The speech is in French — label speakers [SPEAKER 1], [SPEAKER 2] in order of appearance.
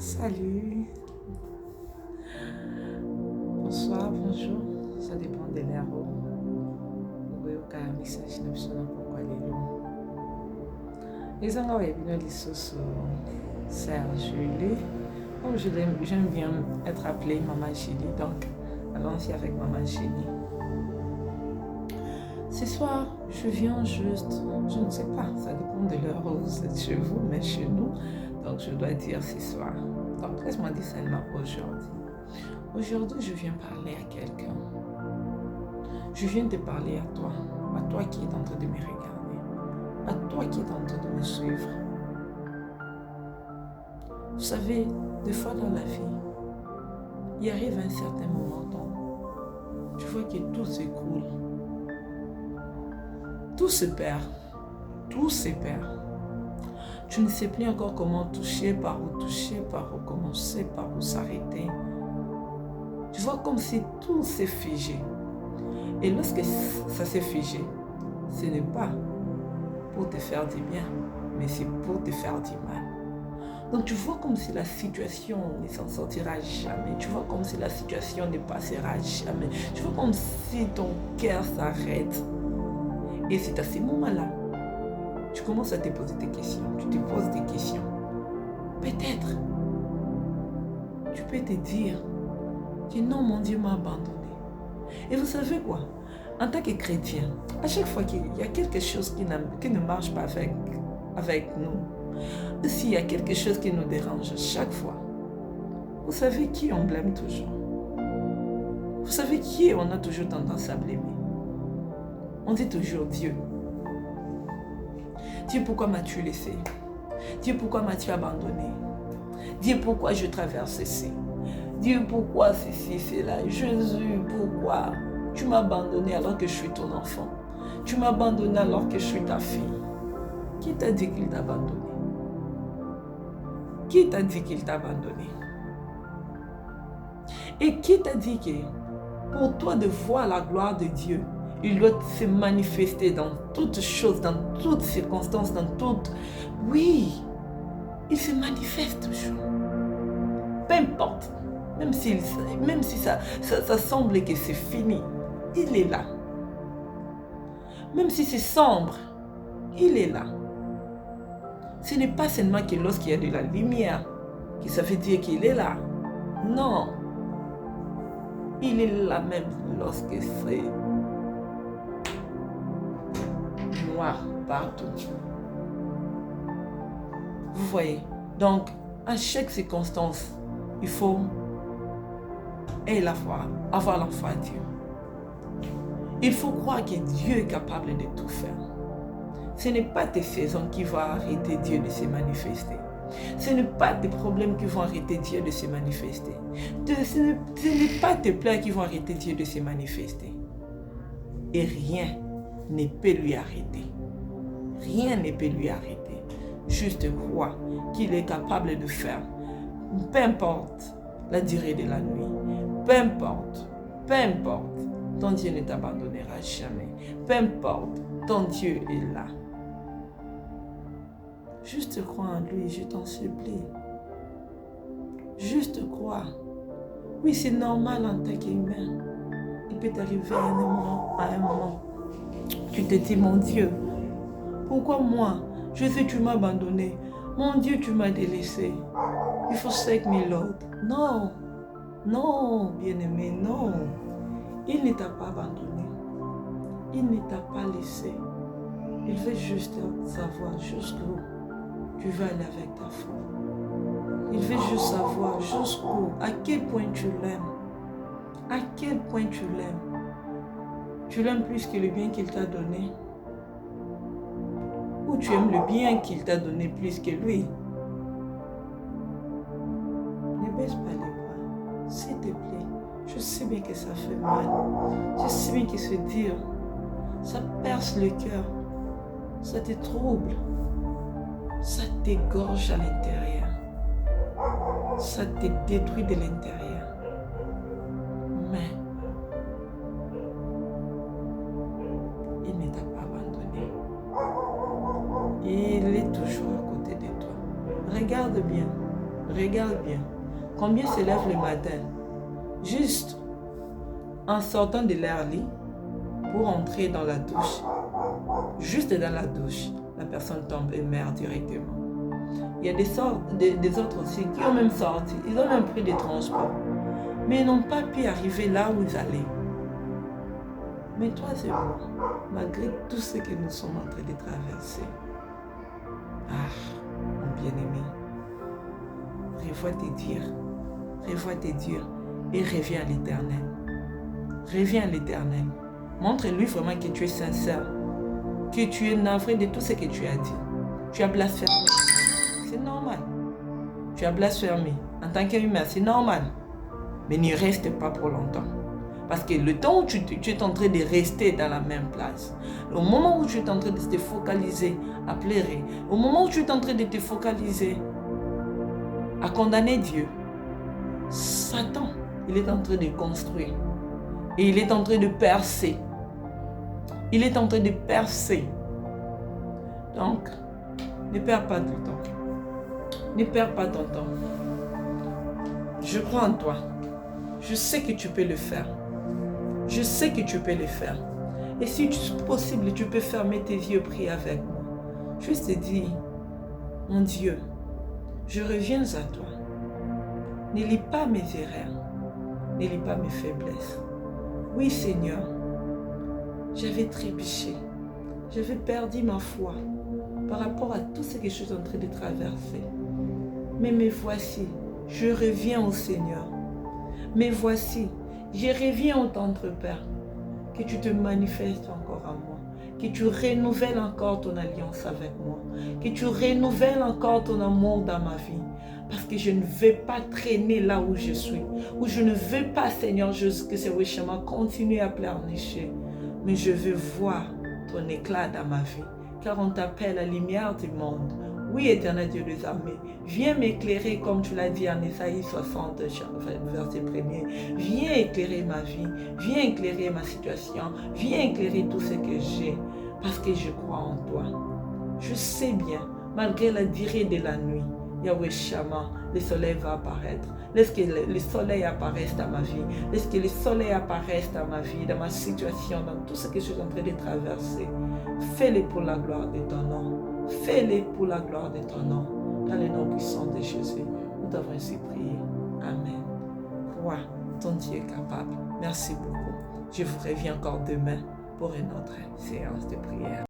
[SPEAKER 1] Salut, bonsoir, bonjour, ça dépend de l'heure où oyoka message na biso na pokwa lelo. Ezanga webino lisusu Serge Julie. Comme j'aime bien être appelée Maman Julie, donc allons-y avec Maman Julie. Ce soir, je viens juste, je ne sais pas, ça dépend de l'heure où vous êtes chez vous, mais chez nous, donc je dois dire ce soir. Donc laisse-moi dire seulement aujourd'hui. Aujourd'hui, je viens parler à quelqu'un. Je viens te parler à toi qui est en train de me regarder, à toi qui est en train de me suivre. Vous savez, des fois dans la vie, il arrive un certain moment où tu vois que tout s'écroule. Tout se perd. Tout se perd. Tu ne sais plus encore comment toucher, par où commencer, par où s'arrêter. Tu vois comme si tout s'est figé. Et lorsque ça s'est figé, ce n'est pas pour te faire du bien, mais c'est pour te faire du mal. Donc tu vois comme si la situation ne s'en sortira jamais. Tu vois comme si la situation ne passera jamais. Tu vois comme si ton cœur s'arrête. Et c'est à ces moments-là, tu commences à te poser des questions. Tu te poses des questions. Peut-être, tu peux te dire que non, mon Dieu m'a abandonné. Et vous savez quoi? En tant que chrétien, à chaque fois qu'il y a quelque chose qui ne marche pas avec nous, s'il y a quelque chose qui nous dérange à chaque fois, vous savez qui on blâme toujours? Vous savez qui on a toujours tendance à blâmer? On dit toujours Dieu. Dieu, pourquoi m'as-tu laissé? Dieu, pourquoi m'as-tu abandonné? Dieu, pourquoi je traverse ceci? Dieu, pourquoi ceci, cela? Jésus, pourquoi tu m'as abandonné alors que je suis ton enfant? Tu m'as abandonné alors que je suis ta fille. Qui t'a dit qu'il t'a abandonné? Qui t'a dit qu'il t'a abandonné? Et qui t'a dit que pour toi de voir la gloire de Dieu, il doit se manifester dans toutes choses, dans toutes circonstances, dans toutes... Oui, il se manifeste toujours. Peu importe, même si ça semble que c'est fini, il est là. Même si c'est sombre, il est là. Ce n'est pas seulement que lorsqu'il y a de la lumière, que ça veut dire qu'il est là. Non. Il est là même lorsque c'est noir partout. Vous voyez? Donc, à chaque circonstance, il faut avoir la foi à Dieu. Il faut croire que Dieu est capable de tout faire. Ce n'est pas tes saisons qui vont arrêter Dieu de se manifester. Ce n'est pas tes problèmes qui vont arrêter Dieu de se manifester. Ce n'est pas tes pleurs qui vont arrêter Dieu de se manifester. Et rien ne peut lui arrêter. Rien ne peut lui arrêter. Juste crois qu'il est capable de faire. Peu importe la durée de la nuit. Peu importe. Ton Dieu ne t'abandonnera jamais. Peu importe, ton Dieu est là. Juste crois en lui, je t'en supplie. Juste crois. Oui, c'est normal en tant qu'humain. Il peut t'arriver à un moment. Tu te dis, mon Dieu, pourquoi moi? Je sais que tu m'as abandonné. Mon Dieu, tu m'as délaissé. You forsake me, Lord. Non, non, bien-aimé, non. Il ne t'a pas abandonné. Il ne t'a pas laissé. Il veut juste savoir jusqu'où tu vas aller avec ta foi. Il veut juste savoir jusqu'où, à quel point tu l'aimes. À quel point tu l'aimes. Tu l'aimes plus que le bien qu'il t'a donné. Ou tu aimes le bien qu'il t'a donné plus que lui. Ne baisse pas les bras, s'il te plaît. Je sais bien que ça fait mal. Je sais bien que se dire, ça perce le cœur. Ça te trouble. Ça t'égorge à l'intérieur. Ça te détruit de l'intérieur. Mais il ne t'a pas abandonné. Il est toujours à côté de toi. Regarde bien. Regarde bien. Combien se lèvent le matin? Juste en sortant de leur lit pour entrer dans la douche. Juste dans la douche, la personne tombe et meurt directement. Il y a des autres aussi qui ont même sorti. Ils ont même pris des transports. Mais ils n'ont pas pu arriver là où ils allaient. Mais toi, c'est bon. Malgré tout ce que nous sommes en train de traverser. Ah, mon bien-aimé. Revois tes dires et reviens à l'Éternel. Reviens à l'Éternel. Montre-lui vraiment que tu es sincère, que tu es navré de tout ce que tu as dit. Tu as blasphémé. C'est normal. Tu as blasphémé. En tant qu'humain, c'est normal. Mais n'y reste pas pour longtemps. Parce que le temps où tu es en train de rester dans la même place, au moment où tu es en train de te focaliser à pleurer, au moment où tu es en train de te focaliser à condamner Dieu, Satan, il est en train de construire. Et il est en train de percer. Il est en train de percer. Donc, ne perds pas ton temps. Ne perds pas ton temps. Je crois en toi. Je sais que tu peux le faire. Je sais que tu peux le faire. Et si possible, tu peux fermer tes yeux, prier avec moi. Juste te dire, mon Dieu, je reviens à toi. Ne lis pas mes erreurs. Ne lis pas mes faiblesses. Oui, Seigneur, j'avais trébuché. J'avais perdu ma foi par rapport à tout ce que je suis en train de traverser. Mais me voici, je reviens au Seigneur. Mais voici, je reviens au Tendre Père. Que tu te manifestes encore à moi. Que tu renouvelles encore ton alliance avec moi. Que tu renouvelles encore ton amour dans ma vie. Parce que je ne veux pas traîner là où je suis. Ou je ne veux pas, Seigneur, que ce chemin continue à pleurnicher. Mais je veux voir ton éclat dans ma vie. Car on t'appelle la lumière du monde. Oui, éternel Dieu des armées, viens m'éclairer comme tu l'as dit en Isaïe 60, verset 1er. Viens éclairer ma vie, viens éclairer ma situation, viens éclairer tout ce que j'ai, parce que je crois en toi. Je sais bien, malgré la durée de la nuit, Yahweh Shammah, le soleil va apparaître. Laisse que le soleil apparaisse dans ma vie. Laisse que le soleil apparaisse dans ma vie, dans ma situation, dans tout ce que je suis en train de traverser. Fais-le pour la gloire de ton nom. Fais-le pour la gloire de ton nom. Dans le nom puissant de Jésus, nous devons ainsi prier. Amen. Crois, ton Dieu est capable. Merci beaucoup. Je vous reviens encore demain pour une autre séance de prière.